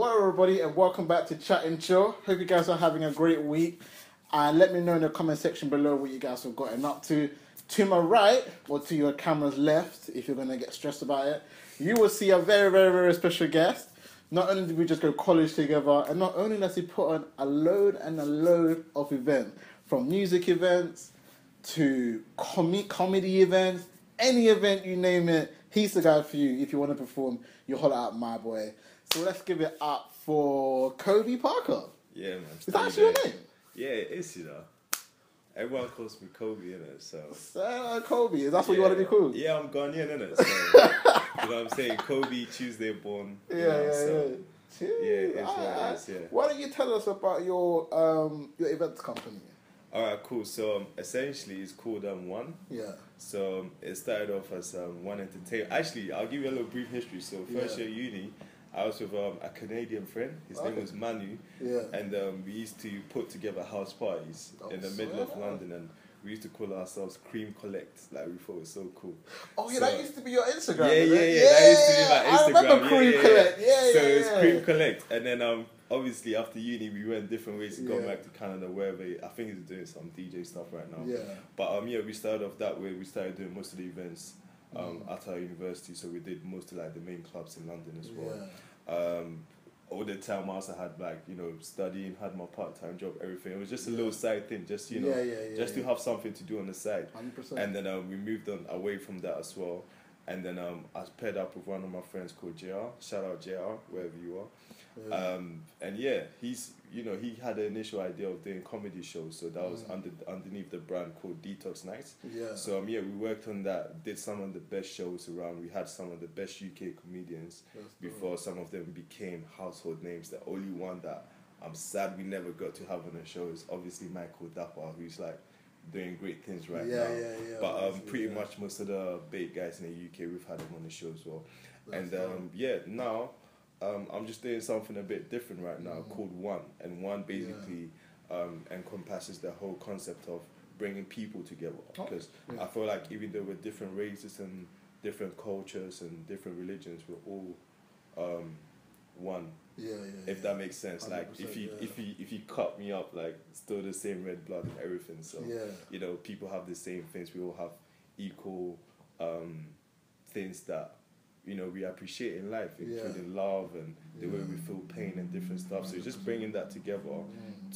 What up, everybody, and welcome back to Chat and Chill. Hope you guys are having a great week. And let me know in the comment section below what you guys have gotten up to. To my right, or to your camera's left, if you're going to get stressed about it, you will see a very, very, very special guest. Not only did we just go to college together, and not only does he put on a load and a load of events, from music events to comedy events, any event you name it, he's the guy for you. If you want to perform, you holler out my boy. So let's give it up for Kobby Parker. Yeah, man. Is that actually your name? Yeah, it is, you know. Everyone calls me Kobby, innit? So Kobby, is that what you want to be called? Yeah, I'm Ghanaian, innit? So, you know what I'm saying? Kobby, Tuesday born. Yeah. It is what it is, yeah. Why don't you tell us about your events company? Alright, cool. So, essentially, it's called One. Yeah. So, it started off as One Entertainment. Actually, I'll give you a little brief history. So, first year uni, I was with a Canadian friend. His name was Manu. Yeah. And we used to put together house parties in the middle of London, and we used to call ourselves Cream Collect. Like, we thought it was so cool. Oh, yeah, that used to be your Instagram. Yeah. That used to be my Instagram. I remember Cream Collect. So it was Cream Collect. And then obviously after uni, we went different ways to go back to Canada, wherever. I think he's doing some DJ stuff right now. Yeah. But we started off that way. We started doing most of the events at our university, so we did most of like the main clubs in London as well. All the time I also had studying, had my part-time job, everything. It was just a little side thing, just to have something to do on the side. 100%. And then we moved on away from that as well. And then I paired up with one of my friends called JR. Shout out JR, wherever you are. And yeah, he had the initial idea of doing comedy shows, so that was underneath the brand called Detox Nights. So we worked on that, did some of the best shows around. We had some of the best UK comedians before some of them became household names. The only one that I'm sad we never got to have on the show is obviously Michael Dapper, who's like doing great things right now. But pretty much most of the big guys in the UK, we've had them on the show as well. Now I'm just doing something a bit different right now called One. And One basically encompasses the whole concept of bringing people together. Because I feel like even though we're different races and different cultures and different religions, we're all one. If that makes sense. Like if you cut me up, like still the same red blood and everything. So people have the same things. We all have equal things that we appreciate in life, including love and the way we feel pain and different stuff. So just bringing that together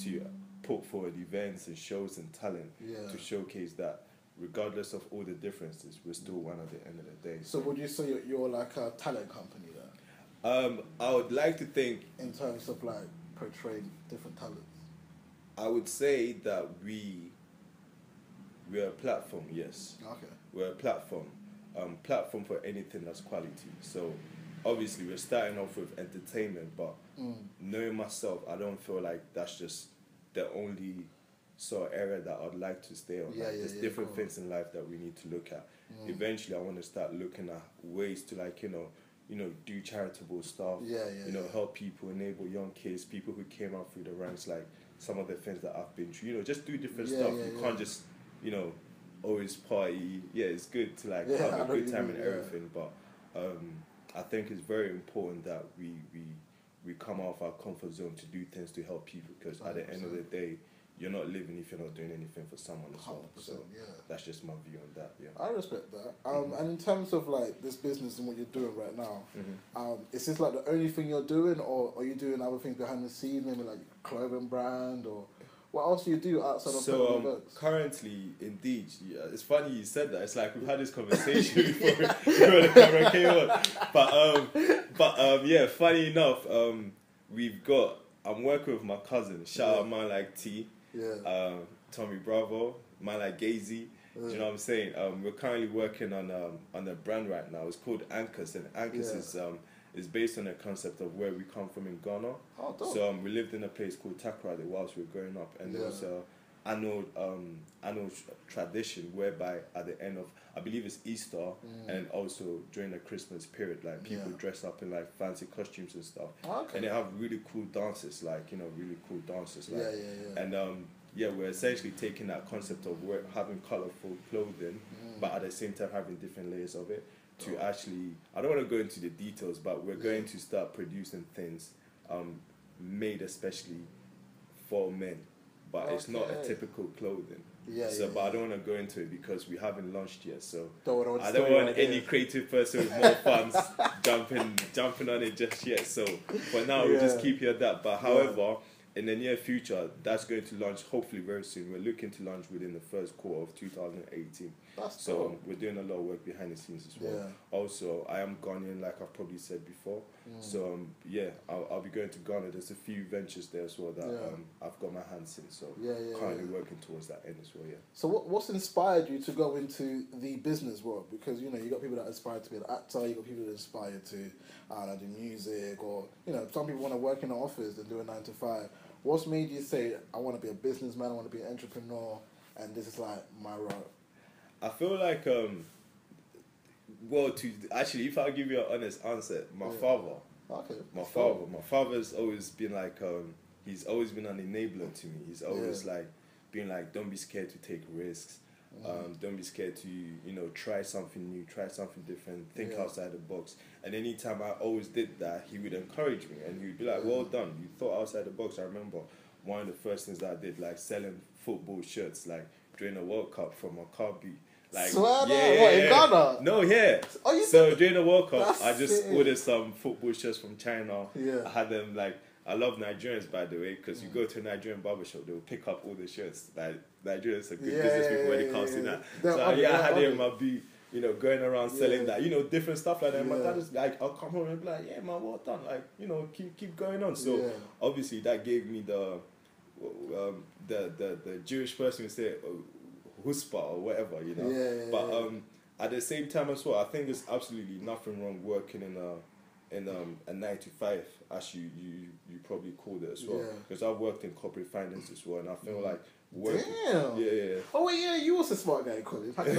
to put forward events and shows and talent to showcase that regardless of all the differences, we're still one at the end of the day. So would you say you're like a talent company then? I would like to think... In terms of like portraying different talents? I would say that we're a platform, yes. Okay. We're a platform. Platform for anything that's quality. So obviously we're starting off with entertainment, but knowing myself, I don't feel like that's just the only sort of area that I'd like to stay on. There's different things in life that we need to look at. Eventually I want to start looking at ways to do charitable stuff, help people, enable young kids, people who came up through the ranks, like some of the things that I've been through, just do different stuff. You can't just, always party. It's good to have a good time and everything, but I think it's very important that we come out of our comfort zone to do things to help people, because at the end of the day, you're not living if you're not doing anything for someone as well. So that's just my view on that. I respect that. And in terms of like this business and what you're doing right now, is this like the only thing you're doing, or are you doing other things behind the scenes, maybe like clothing brand, or what else do you do outside of events? Currently, indeed, it's funny you said that. It's like we've had this conversation before the camera came on. But funny enough, I'm working with my cousin. Shout out man like T, Tommy Bravo, man like Gazy. Do you know what I'm saying? We're currently working on a brand right now. It's called Anchors, and Anchors is based on the concept of where we come from in Ghana. Oh, dope. So we lived in a place called Takoradi whilst we were growing up, and there was annual tradition whereby at the end of, I believe it's Easter, and also during the Christmas period, like people dress up in like fancy costumes and stuff, and they have really cool dances, and we're essentially taking that concept of having colorful clothing, but at the same time having different layers of it to actually, I don't want to go into the details, but we're going to start producing things made especially for men, but it's not a typical clothing. But I don't want to go into it because we haven't launched yet. So I don't want any creative person with more funds jumping on it just yet. So for now, we'll just keep you at that. But however, in the near future, that's going to launch hopefully very soon. We're looking to launch within the first quarter of 2018. So we're doing a lot of work behind the scenes as well. Also, I am Ghanaian, like I've probably said before. So I'll be going to Ghana. There's a few ventures there as well that I've got my hands in. So currently working towards that end as well. So what's inspired you to go into the business world? Because you got people that aspire to be an actor. You got people that aspire to do music, or some people want to work in an office and do a 9 to 5. What's made you say, I want to be a businessman, I want to be an entrepreneur, and this is like my route? I feel like, if I give you an honest answer, my father. My father's always been like, he's always been an enabler to me. He's always been like, don't be scared to take risks. Don't be scared to, try something new, try something different, think outside the box. And anytime I always did that, he would encourage me and he would be like, well done, you thought outside the box. I remember one of the first things that I did, like selling football shirts, like during the World Cup from a Kobby. Like, in Ghana? No, so during the World Cup, I just ordered some football shirts from China. I had them I love Nigerians, by the way, because you go to a Nigerian barbershop, they'll pick up all the shirts. Like, Nigerians are good business people when it comes to that. So I had it in my beat, going around selling that, different stuff like that. My dad is like, I'll come home and be like, yeah, man, well done. Like, keep going on. So obviously that gave me the Jewish person would say, chutzpah or whatever, But at the same time as well, I think there's absolutely nothing wrong working in a 9 to 5, as you probably called it as well. Because I've worked in corporate finance as well, and I feel like working. Damn. Oh wait, you was a smart guy, Kobby. Come on,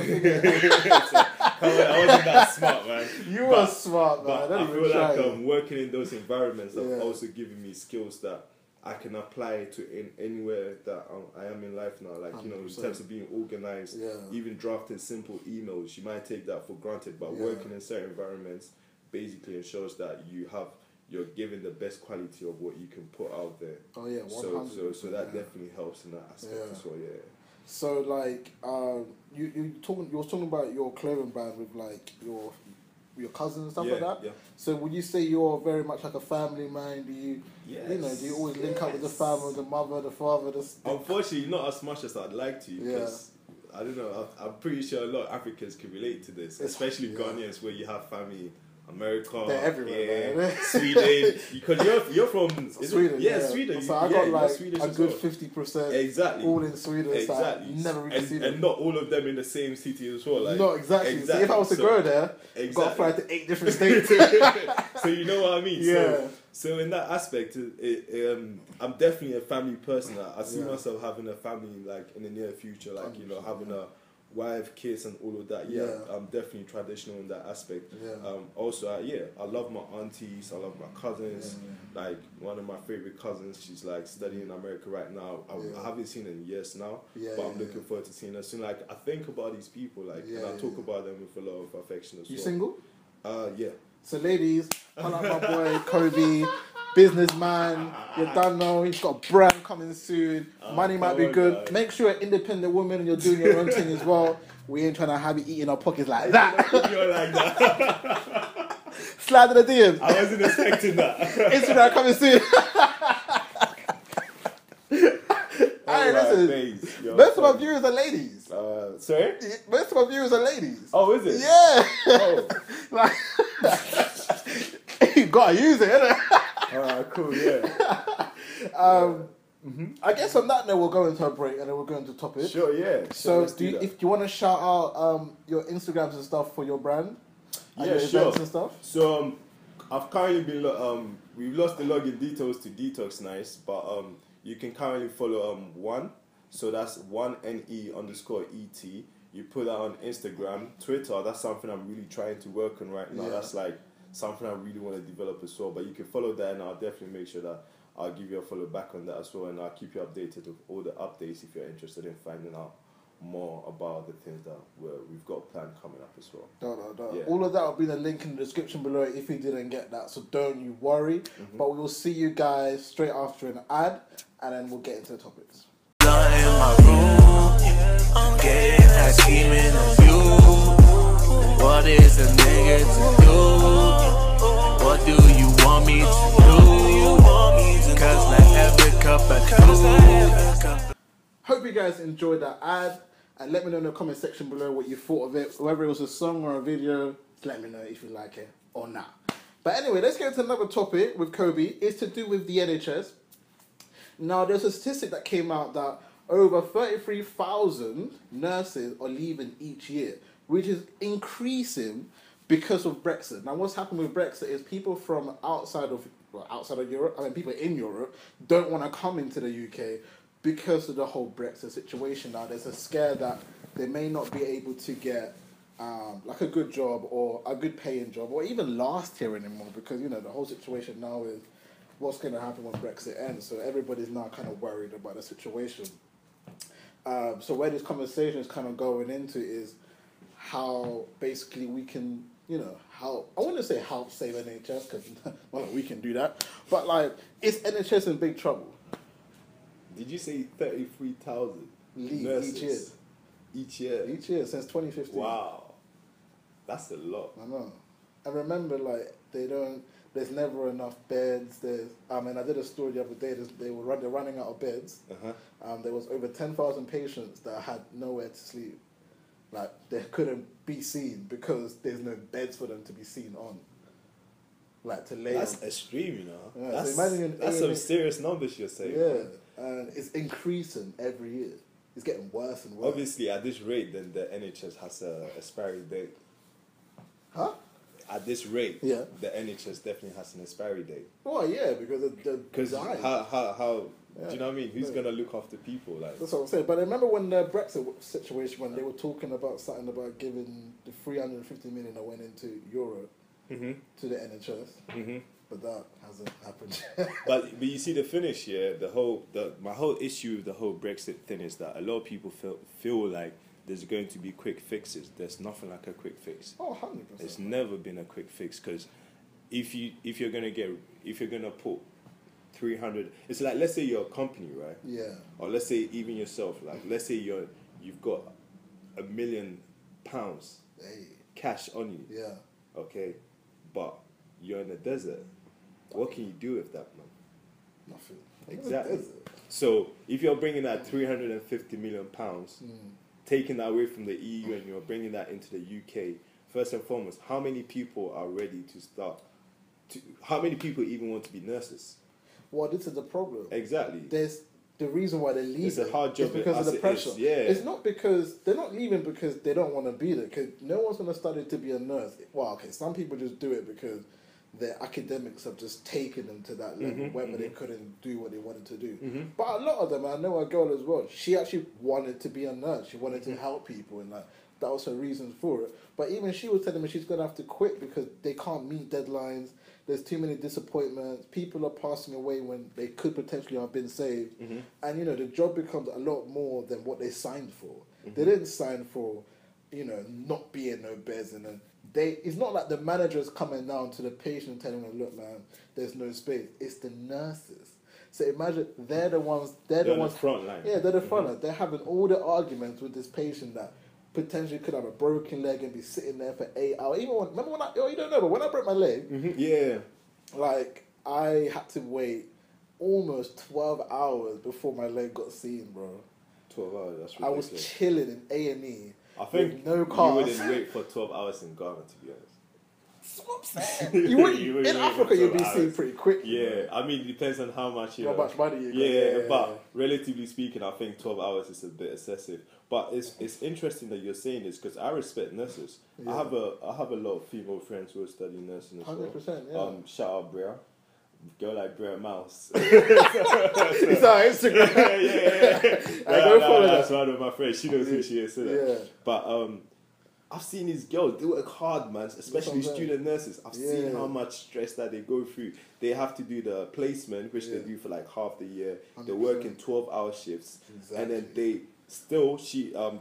I wasn't that smart, man. You were smart, man. But I feel like working in those environments have also given me skills that I can apply to anywhere that I am in life now. Like, in terms of being organized, even drafting simple emails, you might take that for granted, but working in certain environments basically ensures that you're giving the best quality of what you can put out there. Oh yeah, 100%. So that definitely helps in that aspect as well. So like, you was talking about your clothing brand with like your cousins and stuff like that. So would you say you're very much like a family man? Do you do you always link up with the family, the mother, the father? Unfortunately, not as much as I'd like to. Because I don't know. I'm pretty sure a lot of Africans can relate to this, especially Ghanaians, where you have family. America, they're everywhere, man. Sweden, because you're from Sweden. Sweden. So I got like Swedish a good 50% exactly all in Sweden. Exactly. So never really seen them. And not all of them in the same city as well. Like, no, exactly. So if I was to go there, got to fly to 8 different states. So you know what I mean? So in that aspect, I'm definitely a family person. I see myself having a family like in the near future, like having a wife, kids, and all of that. I'm definitely traditional in that aspect. Also, I love my aunties, I love my cousins. Like one of my favorite cousins, she's like studying in America right now. I haven't seen her in years now, but I'm looking forward to seeing her soon. Like I think about these people, like, and I talk about them with a lot of affection as well. You single? Yeah. So ladies, I like my boy Kobby, businessman. You don't know, he's got a brand coming soon. Money might be good. Guys. Make sure you're an independent woman and you're doing your own thing as well. We ain't trying to have you eating our pockets like that. You're like that. Slide in the DMs. I wasn't expecting that. Instagram coming soon. Hey, listen. Most of my viewers are ladies. Sorry? Most of my viewers are ladies. Oh, is it? Yeah. Oh. Like, you gotta use it, innit? Alright, cool, yeah. I guess on that note, we'll go into a break and then we'll go into topic. Sure, yeah. So, if you want to shout out your Instagrams and stuff for your brand, and your events and stuff. So, I've currently been we've lost the login details to Detox Nice, but you can currently follow one. So that's 1NE_ET. You put that on Instagram, Twitter. That's something I'm really trying to work on right now. That's like something I really want to develop as well. But you can follow that, and I'll definitely make sure that I'll give you a follow back on that as well, and I'll keep you updated with all the updates if you're interested in finding out more about the things that we've got planned coming up as well. No. Yeah. All of that will be in the link in the description below if you didn't get that. So don't you worry. But we will see you guys straight after an ad, and then we'll get into the topics. In my room, I'm getting that scheming of you. What is a nigga to do? What do you want me to do? Cause like every cup of food. Hope you guys enjoyed that ad, and let me know in the comment section below what you thought of it. Whether it was a song or a video, let me know if you like it or not. But anyway, let's get into another topic with Kobby. It's to do with the NHS. Now, there's a statistic that came out that over 33,000 nurses are leaving each year, which is increasing because of Brexit. Now, what's happened with Brexit is people from outside of Europe, people in Europe, don't want to come into the UK because of the whole Brexit situation. Now, there's a scare that they may not be able to get like a good job or a good paying job or even last here anymore, because, you know, the whole situation now is what's going to happen when Brexit ends. So everybody's now kind of worried about the situation. So where this conversation is kind of going into is how basically we can, you know, help. I want to say help save NHS, because well, we can do that. But like, is NHS in big trouble? Did you say 33,000 nurses? Each year. Each year? Each year, since 2015. Wow. That's a lot. I know. I remember, like, there's never enough beds. I did a story the other day. They're running out of beds. There was over 10,000 patients that had nowhere to sleep. Like, they couldn't be seen because there's no beds for them to be seen on. Like, to lay That's on. extreme, you know. Yeah, so imagine that's some serious numbers you're saying. Yeah, and it's increasing every year. It's getting worse and worse. Obviously, at this rate, then the NHS has a expiry date. Huh? At this rate, yeah, the NHS definitely has an expiry date. Oh yeah, because how yeah. do you know what I mean? Who's gonna look after people? Like, that's what I'm saying. But I remember when the Brexit situation, when they were talking about something about giving the 350 million that went into Europe to the NHS, but that hasn't happened. but you see the finish here. My whole issue with the whole Brexit thing is that a lot of people feel like there's going to be quick fixes. There's nothing like a quick fix. Oh, 100%. It's never been a quick fix, because if you're gonna put 300, it's like, let's say you're a company, right? Yeah. Or let's say even yourself, like let's say you've got £1 million cash on you. Yeah. Okay, but you're in the desert. What can you do with that, man? Nothing. Exactly. So if you're bringing that £350 million, taking that away from the EU and you're bringing that into the UK, first and foremost, how many people are ready to start? How many people even want to be nurses? Well, this is the problem. Exactly. There's the reason why they leave. It's a hard job because of the pressure. Yeah. It's not because they're not leaving because they don't want to be there. Because no one's going to study to be a nurse. Well, okay, some people just do it because their academics have just taken them to that level, whether they couldn't do what they wanted to do. But a lot of them, I know a girl as well, she actually wanted to be a nurse. She wanted to help people, and like that was her reason for it. But even she was telling me she's going to have to quit because they can't meet deadlines. There's too many disappointments. People are passing away when they could potentially have been saved. And, you know, the job becomes a lot more than what they signed for. They didn't sign for, you know, not being no beds. And then it's not like the manager's coming down to the patient and telling them, look, man, there's no space. It's the nurses. So imagine they're the ones front line. Yeah, they're the front line. They're having all the arguments with this patient that potentially could have a broken leg and be sitting there for 8 hours. Even remember when you don't know, but when I broke my leg, yeah, like I had to wait almost 12 hours before my leg got seen, bro. 12 hours. That's ridiculous. I was chilling in A&E. I think no cars. You wouldn't wait for 12 hours in Ghana, to be honest. That's what I'm saying. You wouldn't in Africa, you'd be seen pretty quick. Yeah, I mean, it depends on how much money you got. Yeah, but relatively speaking, I think 12 hours is a bit excessive. But it's interesting that you're saying this, because I respect nurses. Yeah. I have a lot of female friends who are studying nursing as 100%, well. Shout out Brea. Girl like Brea Mouse. It's on Instagram. yeah. I go follow that. That's one of my friends. She knows who she is. Yeah. But I've seen these girls, they work hard, man, especially student nurses. I've seen how much stress that they go through. They have to do the placement, which they do for like half the year. 100%. They work in 12-hour shifts. Exactly. And then still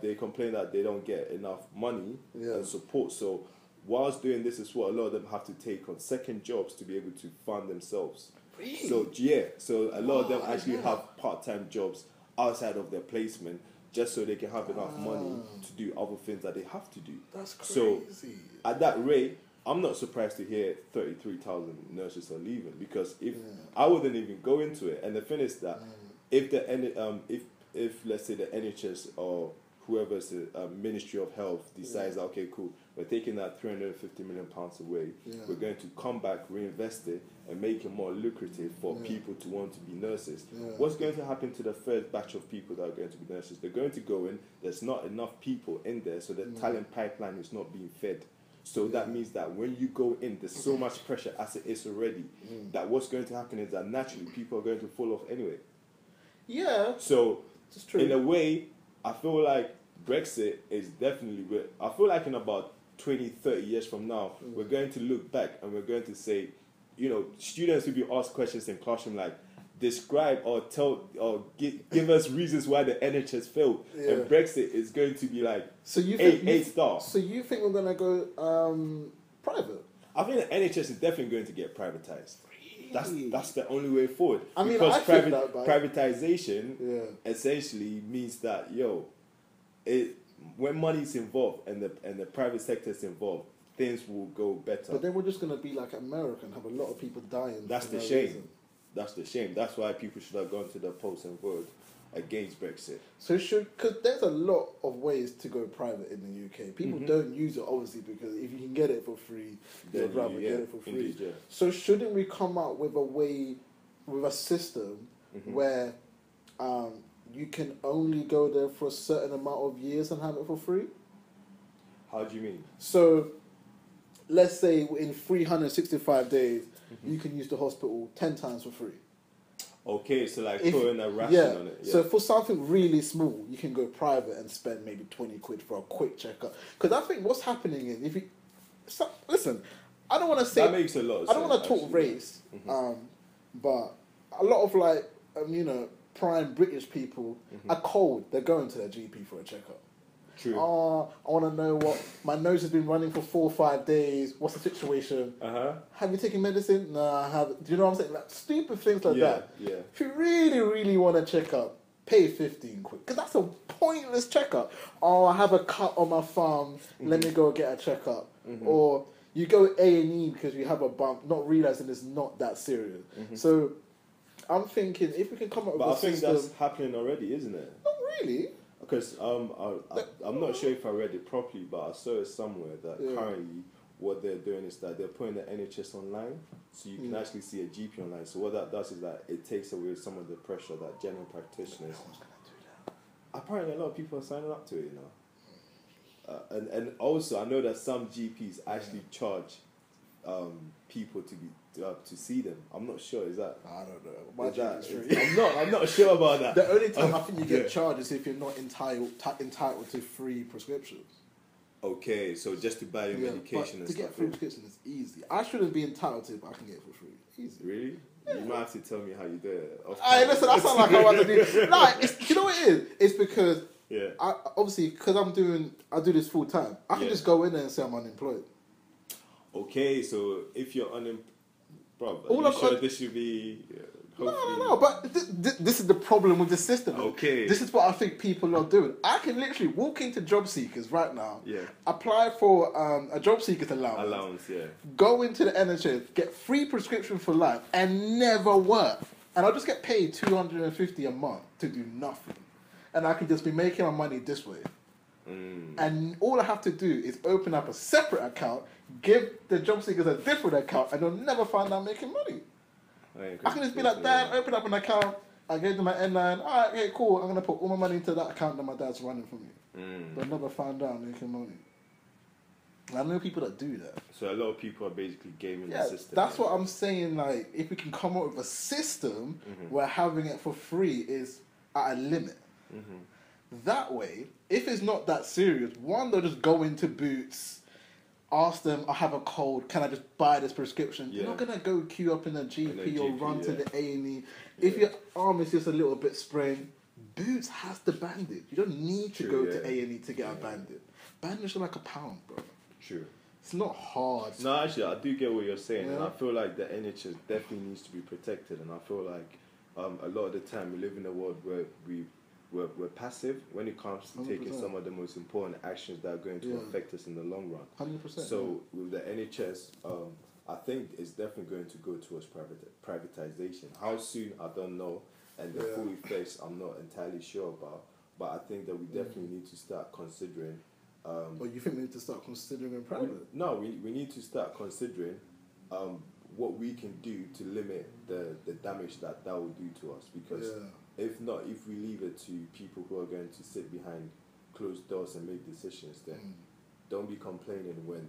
they complain that they don't get enough money and support. So whilst doing this is what a lot of them have to take on second jobs to be able to fund themselves. Really? So a lot of them actually have part-time jobs outside of their placement just so they can have enough money to do other things that they have to do. That's crazy. So at that rate, I'm not surprised to hear 33,000 nurses are leaving, because if I wouldn't even go into it. And the thing is that if let's say the NHS or whoever's the Ministry of Health decides that, okay, cool, we're taking that £350 million away, we're going to come back, reinvest it, and make it more lucrative for people to want to be nurses. What's going to happen to the first batch of people that are going to be nurses? They're going to go in, there's not enough people in there, so the talent pipeline is not being fed. So that means that when you go in, there's so much pressure as it is already, that what's going to happen is that naturally people are going to fall off anyway. Yeah. So, in a way, I feel like Brexit is definitely good. I feel like in about 20, 30 years from now, we're going to look back and we're going to say, you know, students will be asked questions in classroom like, describe or tell or give us reasons why the NHS failed. And Brexit is going to be like eight stars. So you think we're going to go private? I think the NHS is definitely going to get privatized. That's the only way forward. I mean, because privatization essentially means that when money is involved and the private sector is involved, things will go better. But then we're just going to be like America and have a lot of people dying. That's the shame. That's the shame. That's why people should have gone to the polls and voted against Brexit. So because there's a lot of ways to go private in the UK. People don't use it, obviously, because if you can get it for free, you'd rather get it for free. Indeed, So shouldn't we come up with a system where you can only go there for a certain amount of years and have it for free? How do you mean? So let's say in 365 days, you can use the hospital 10 times for free. Okay, so like putting a ration on it. Yeah. So for something really small, you can go private and spend maybe 20 quid for a quick checkup. Because I think what's happening is listen, I don't want to say that makes a lot of sense. I don't want to talk race, but a lot of prime British people are cold. They're going to their GP for a checkup. True. Oh, I want to know what my nose has been running for 4 or 5 days. What's the situation? Have you taken medicine? No, I haven't. Do you know what I'm saying? Like stupid things like that. Yeah. If you really, really want to check up, pay 15 quid. Because that's a pointless checkup. Oh, I have a cut on my thumb. Let me go get a checkup. Or you go A&E because you have a bump, not realizing it's not that serious. So I'm thinking if we can come up with a system. But I think that's happening already, isn't it? Not really. Because I'm not sure if I read it properly, but I saw it somewhere that currently what they're doing is that they're putting the NHS online, so you can actually see a GP online. So what that does is that it takes away some of the pressure that general practitioners. No one's gonna do that. Apparently, a lot of people are signing up to it, you know. And also, I know that some GPs actually charge people to see them. I'm not sure. Is that? I don't know. My GP is free. I'm not sure about that. The only time I think you get charged is if you're not entitled to free prescriptions. Okay, so just to buy your medication and to get free prescription is easy. I shouldn't be entitled to it, but I can get it for free. Easy. Really? Yeah. You might have to tell me how you do it. Hey, listen, that sounds like I want to do. No, you know what it is? It's because because I do this full time. I can just go in there and say I'm unemployed. Okay, so if you're unemployed, are you sure this should be? No. But this is the problem with the system. Okay. This is what I think people are doing. I can literally walk into job seekers right now. Yeah. Apply for a job seekers allowance. Go into the NHS, get free prescription for life, and never work. And I'll just get paid $250 a month to do nothing, and I can just be making my money this way. And all I have to do is open up a separate account, give the job seekers a different account, and they'll never find out making money. I can just be like, Dad, open up an account. I gave them my N9. All right, okay, cool. I'm going to put all my money into that account that my dad's running for me. They'll never find out making money. I know people that do that. So a lot of people are basically gaming the system. That's what I'm saying. Like, if we can come up with a system where having it for free is at a limit. That way, if it's not that serious, one, they'll just go into Boots, ask them, I have a cold, can I just buy this prescription? You're not going to go queue up in a GP or run to the A&E. If your arm is just a little bit sprained, Boots has the bandage. You don't need to go to A&E to get a bandage. Bandage are like £1, bro. True. It's not hard. No, actually, I do get what you're saying, and I feel like the NHS definitely needs to be protected, and I feel like a lot of the time we live in a world where we're passive when it comes to 100%. taking some of the most important actions that are going to affect us in the long run. 100%. So with the NHS, I think it's definitely going to go towards privatization. How soon, I don't know, and the full effects I'm not entirely sure about, but I think that we definitely need to start considering. Well, you think we need to start considering private? We need to start considering what we can do to limit the damage that will do to us, because if we leave it to people who are going to sit behind closed doors and make decisions, then don't be complaining when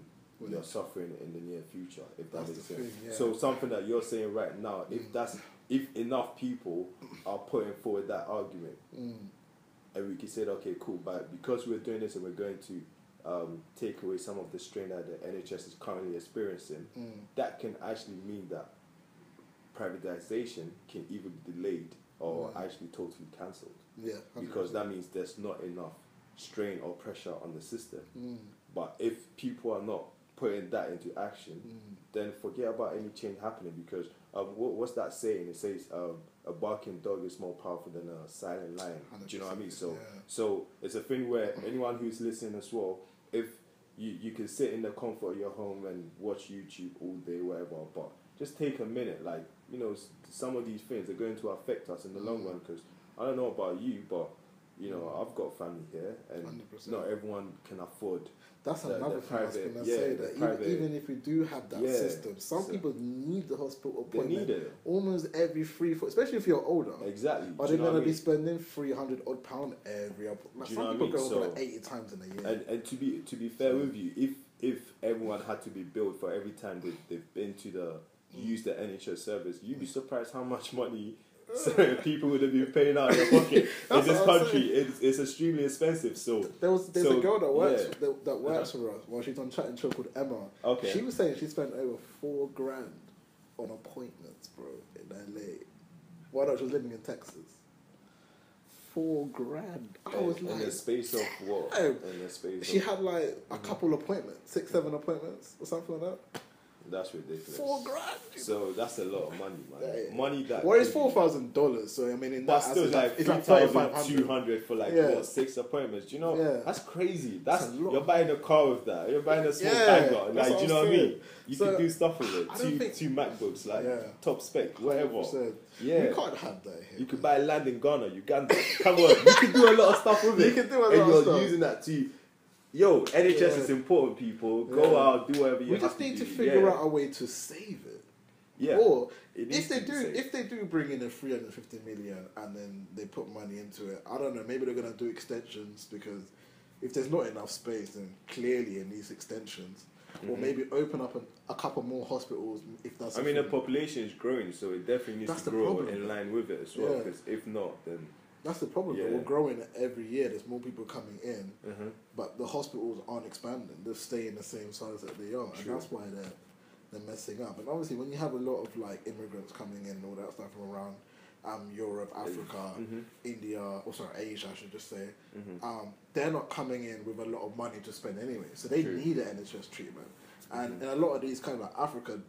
you're suffering in the near future, if that makes sense. So something that you're saying right now, if enough people are putting forward that argument, and we can say, okay, cool, but because we're doing this and we're going to take away some of the strain that the NHS is currently experiencing, that can actually mean that privatization can either be delayed or actually totally cancelled. Yeah, 100%. Because that means there's not enough strain or pressure on the system. But if people are not putting that into action, then forget about any change happening, because what's that saying? It says a barking dog is more powerful than a silent lion. Do you know what I mean? So it's a thing where anyone who's listening as well, if you can sit in the comfort of your home and watch YouTube all day, whatever, but just take a minute. Like, you know, some of these things are going to affect us in the long run, because I don't know about you, but you know, I've got family here, and 100%. Not everyone can afford. That's another thing I was going to say, that even if we do have that system, some people need the hospital appointment. They need it almost every 3 4, especially if you're older. Exactly. Are they going to be spending £300 odd every appointment? Like, some people go over like 80 times in a year. And to be fair with you, if everyone had to be billed for every time they've been to use the NHS service, you'd be surprised how much money certain people would have been paying out of their pocket. In this country, it's extremely expensive. So there's a girl that works for us. Well, she's on Chat and Chill, called Emma. Okay. She was saying she spent over $4,000 on appointments, bro, in LA. Why not? She was living in Texas. $4,000. I was like, in the space of what? In the space. She had like a couple appointments, 6, 7 appointments, or something like that. That's ridiculous. $4,000. So that's a lot of money, man. Yeah. Money that. Well, it's $4,000. So I mean, in but that, still, like $3,200 for like what, 6 appointments. Do you know? Yeah. That's crazy. That's a lot. You're buying a car with that. You're buying a small banger. Like, do you know what I mean? You could do stuff with it. Two MacBooks, like top spec, whatever. 100%. Yeah. You can't have that here. You could buy land in Ghana, Uganda. Come on, you can do a lot of stuff with it. You can do a lot of stuff. And you're using that to. Yo, NHS is important, people. Go out, do whatever you have to do. We just need to figure out a way to save it. Yeah. Or if they do bring in a 350 million and then they put money into it, I don't know, maybe they're gonna do extensions, because if there's not enough space, then clearly it needs extensions. Or maybe open up a couple more hospitals if that's. I mean, the population is growing, so it definitely needs to grow in line with it as well. Because if not, then. That's the problem. We're growing every year. There's more people coming in, but the hospitals aren't expanding. They're staying the same size that they are, and that's why they're messing up. And obviously, when you have a lot of like immigrants coming in and all that stuff from around Europe, Africa, India, Asia, I should just say, they're not coming in with a lot of money to spend anyway. So they need an NHS treatment, and in a lot of these kind of like Africa.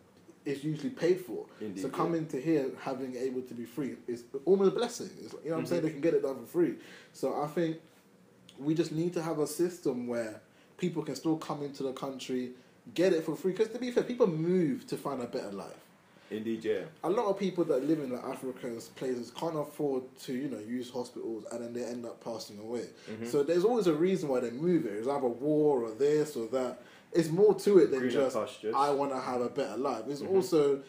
It's usually paid for. Indeed, so coming to here, having able to be free is almost a blessing. It's, you know what I'm saying? They can get it done for free. So I think we just need to have a system where people can still come into the country, get it for free. Because to be fair, people move to find a better life. Indeed, yeah. A lot of people that live in the African places can't afford to, use hospitals, and then they end up passing away. So there's always a reason why they move here. It's either war or this or that. It's more to it than greener just pastures. I want to have a better life. It's also,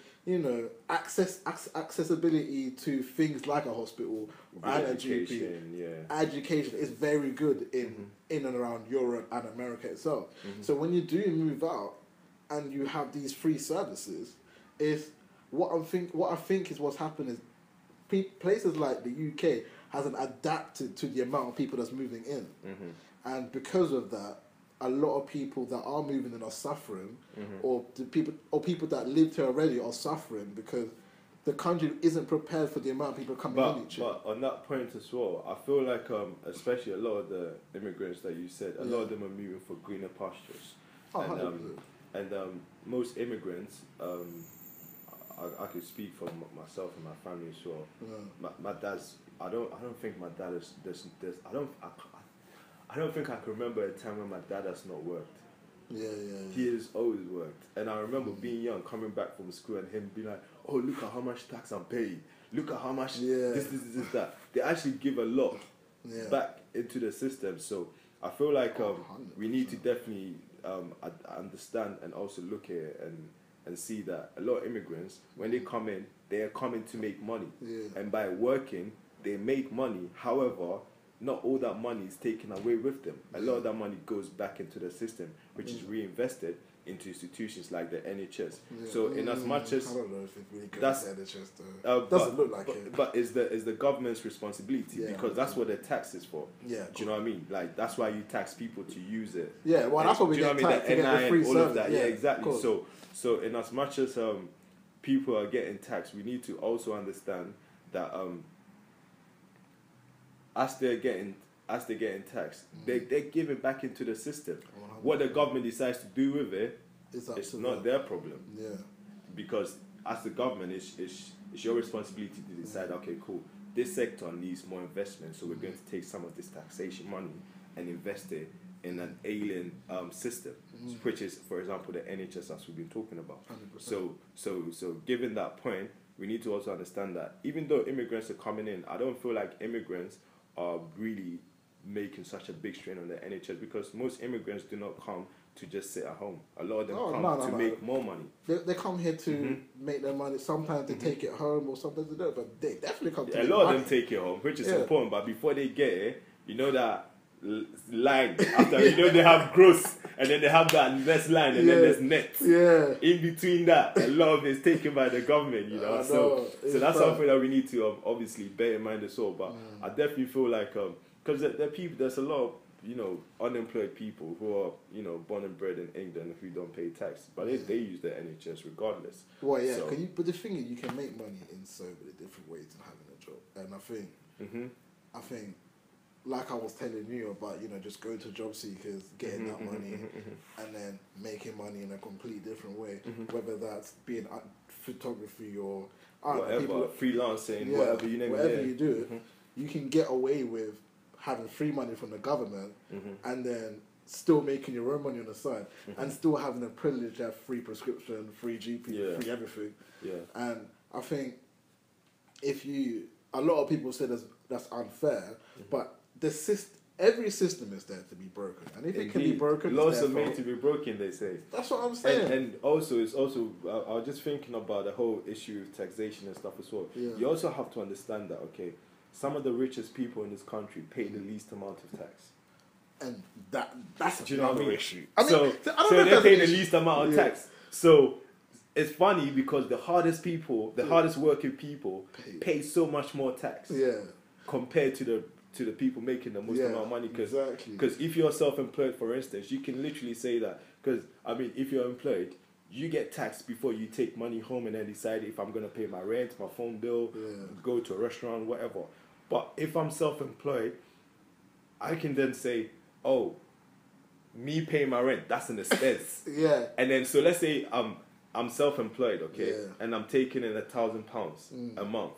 accessibility to things like a hospital and education. Education is very good in and around Europe and America itself. So when you do move out and you have these free services, what I think is what's happened is places like the UK hasn't adapted to the amount of people that's moving in, and because of that. A lot of people that are moving in are suffering, or people that lived here already are suffering because the country isn't prepared for the amount of people coming in each year. But on that point as well, I feel like especially a lot of the immigrants that you said, a lot of them are moving for greener pastures. And most immigrants, I could speak for myself and my family as well. Yeah. My dad's. I don't think my dad is. I don't think I can remember a time when my dad has not worked. Yeah. He has always worked. And I remember being young, coming back from school, and him being like, "Oh, look at how much tax I'm paying. Look at how much this, that." They actually give a lot back into the system. So I feel like we need to definitely understand and also look at it and see that a lot of immigrants, when they come in, they are coming to make money. Yeah. And by working, they make money. However, not all that money is taken away with them. A lot of that money goes back into the system, which is reinvested into institutions like the NHS. Yeah. So in as much as I don't know if it really goes to the NHS though. Doesn't look like it. But is the government's responsibility because that's what the tax is for. Yeah. Do you know what I mean? Like that's why you tax people to use it. Yeah, well that's what we get taxed to get the free all service. Of that. Yeah, exactly. So in as much as people are getting taxed, we need to also understand that as they're getting taxed, they're giving back into the system. 100%. What the government decides to do with it, it's not their problem. Yeah. Because as the government, it's your responsibility to decide, okay, cool, this sector needs more investment, so we're going to take some of this taxation money and invest it in an alien system, which is, for example, the NHS, as we've been talking about. 100%. So given that point, we need to also understand that even though immigrants are coming in, I don't feel like immigrants are really making such a big strain on the NHS, because most immigrants do not come to just sit at home. A lot of them come to make more money. They come here to make their money. Sometimes they take it home, or sometimes they don't, but they definitely come to a lot of them take it home, which is important, but before they get it, you know that line after they have gross and then they have that next line and then there's net. Yeah. In between that, a lot of it's taken by the government, so that's something that we need to obviously bear in mind as well. But I definitely feel like because there's a lot of unemployed people who are born and bred in England who don't pay tax, but they use the NHS regardless. Well, yeah. So, but the thing is, you can make money in so many different ways than having a job, and I think. Like I was telling you about, just going to job seekers, getting that money, and then making money in a complete different way. Whether that's being photography or whatever, freelancing, whatever you name it. Whatever you do, you can get away with having free money from the government, and then still making your own money on the side, and still having the privilege to have free prescription, free GP, free everything. Yeah. And I think a lot of people say that's unfair, but every system is there to be broken, and if it can be broken, laws are made to be broken. They say. That's what I'm saying. And also, I was just thinking about the whole issue of taxation and stuff as well. Yeah. You also have to understand that some of the richest people in this country pay the least amount of tax, and that's another issue. So they pay the least amount of tax. So it's funny because the hardest working people pay so much more tax. Yeah. Compared to the people making the most amount of money, because if you're self-employed, for instance, you can literally say that, because if you're employed, you get taxed before you take money home and then decide if I'm going to pay my rent, my phone bill, go to a restaurant, whatever. But if I'm self-employed, I can then say, oh, me paying my rent, that's an expense. And then so let's say I'm self-employed, and I'm taking in £1,000 a month.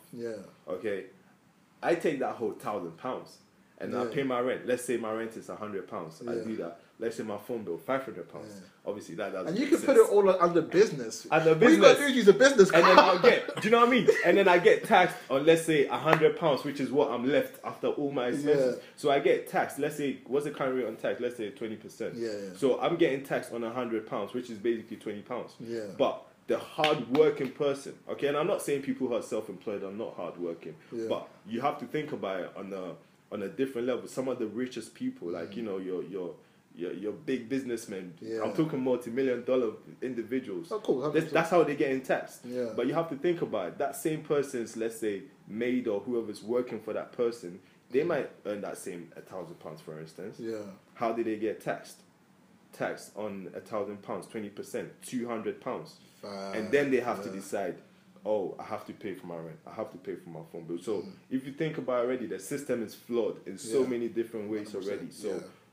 I take that whole £1,000 and I pay my rent. Let's say my rent is £100. I do that. Let's say my phone bill £500. Obviously that doesn't. And you can put it all under business. Under business. What you got to do is use a business card. And then I'll get. Do you know what I mean? And then I get taxed on, let's say, £100, which is what I'm left after all my expenses. So I get taxed. Let's say, what's the current rate on tax? Let's say 20%. So I'm getting taxed on £100, which is basically £20. But the hard-working person, and I'm not saying people who are self-employed are not hard-working, but you have to think about it on a different level. Some of the richest people, like your big businessmen, I'm talking multi-million-dollar individuals. Oh, cool. That's how they get in tax. But you have to think about it. That same person's, let's say, maid or whoever's working for that person, they might earn that same £1,000, for instance. How did they get taxed? Taxed on £1,000, 20%, £200. And then they have to decide, oh, I have to pay for my rent, I have to pay for my phone bill. So if you think about it already, the system is flawed in so many different ways already.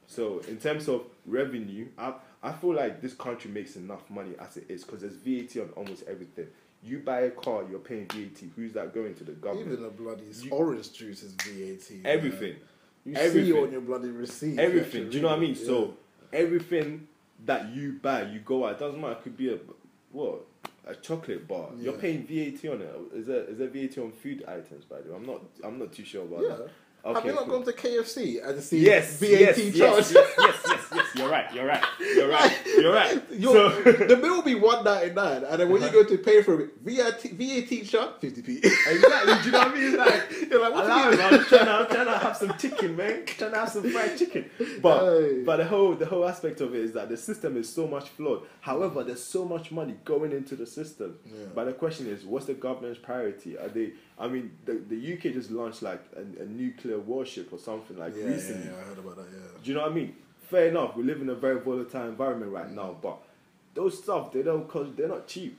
So in terms of revenue, I feel like this country makes enough money as it is, because there's VAT on almost everything. You buy a car, you're paying VAT. Who's that going to? The government. Even the bloody orange juice is VAT. Everything. You see it on your bloody receipt. Everything. Do you know what I mean? So everything that you buy, you go out. It doesn't matter. It could be a chocolate bar. You're paying VAT on it. Is there VAT on food items, by the way? I'm not too sure about that. Okay, have you not gone to KFC and seen VAT charge? Yes. You're right. The bill will be $1.99, and then when you go to pay for it, VAT charge 50p. Exactly. Do you know what I mean? It's like, you're like, I'm trying to have some chicken, man. Trying to have some fried chicken. But the whole aspect of it is that the system is so much flawed. However, there's so much money going into the system. Yeah. But the question is, what's the government's priority? Are they? I mean, the UK just launched like a nuclear warship or something recently. Yeah, I heard about that. Yeah. Do you know what I mean? Fair enough. We live in a very volatile environment right now, but those stuff they're not cheap.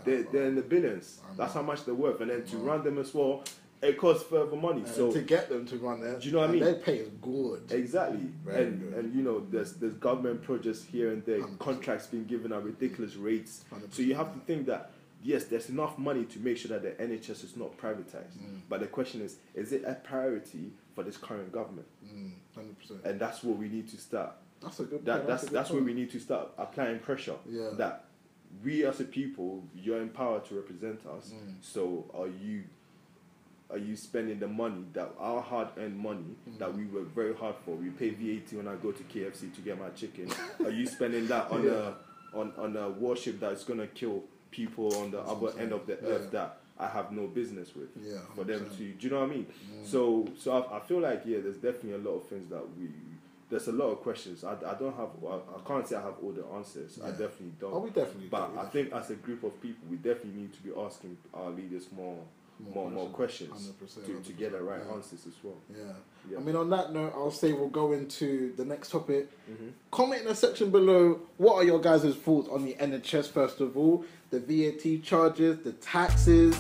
Yeah, they're in the billions. That's how much they're worth, and then to run them as well, it costs further money. And so to get them to run there, do you know what I mean? They pay good. Exactly. Good. And you know, there's government projects here and there, 100%. Contracts being given at ridiculous rates. 100%. So you have to think that. Yes, there's enough money to make sure that the NHS is not privatized. But the question is it a priority for this current government? 100%. And that's what we need to start. That's a good point. That's where we need to start applying pressure. Yeah. That we as a people, you're empowered to represent us. So are you spending the money, that our hard-earned money that we work very hard for? We pay VAT when I go to KFC to get my chicken. Are you spending that on a warship that's gonna kill people on the other end of the earth that I have no business with? For them to, do you know what I mean? So I feel like there's definitely a lot of things that there's a lot of questions. I can't say I have all the answers. I definitely don't. Oh, we definitely. But I think as a group of people, we definitely need to be asking our leaders more questions 100%. To get the right answers as well. Yeah. I mean, on that note, I'll say we'll go into the next topic. Comment in the section below, what are your guys' thoughts on the NHS first of all, the VAT charges, the taxes,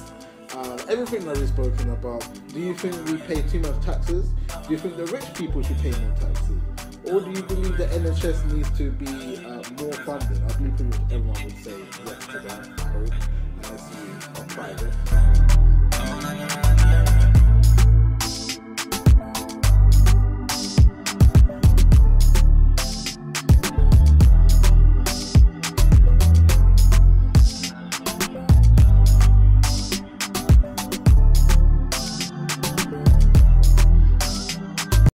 everything that we've spoken about. Do you think we pay too much taxes? Do you think the rich people should pay more taxes? Or do you believe the NHS needs to be more funded? I believe pretty much everyone would say yes to that. I hope. Unless you are private.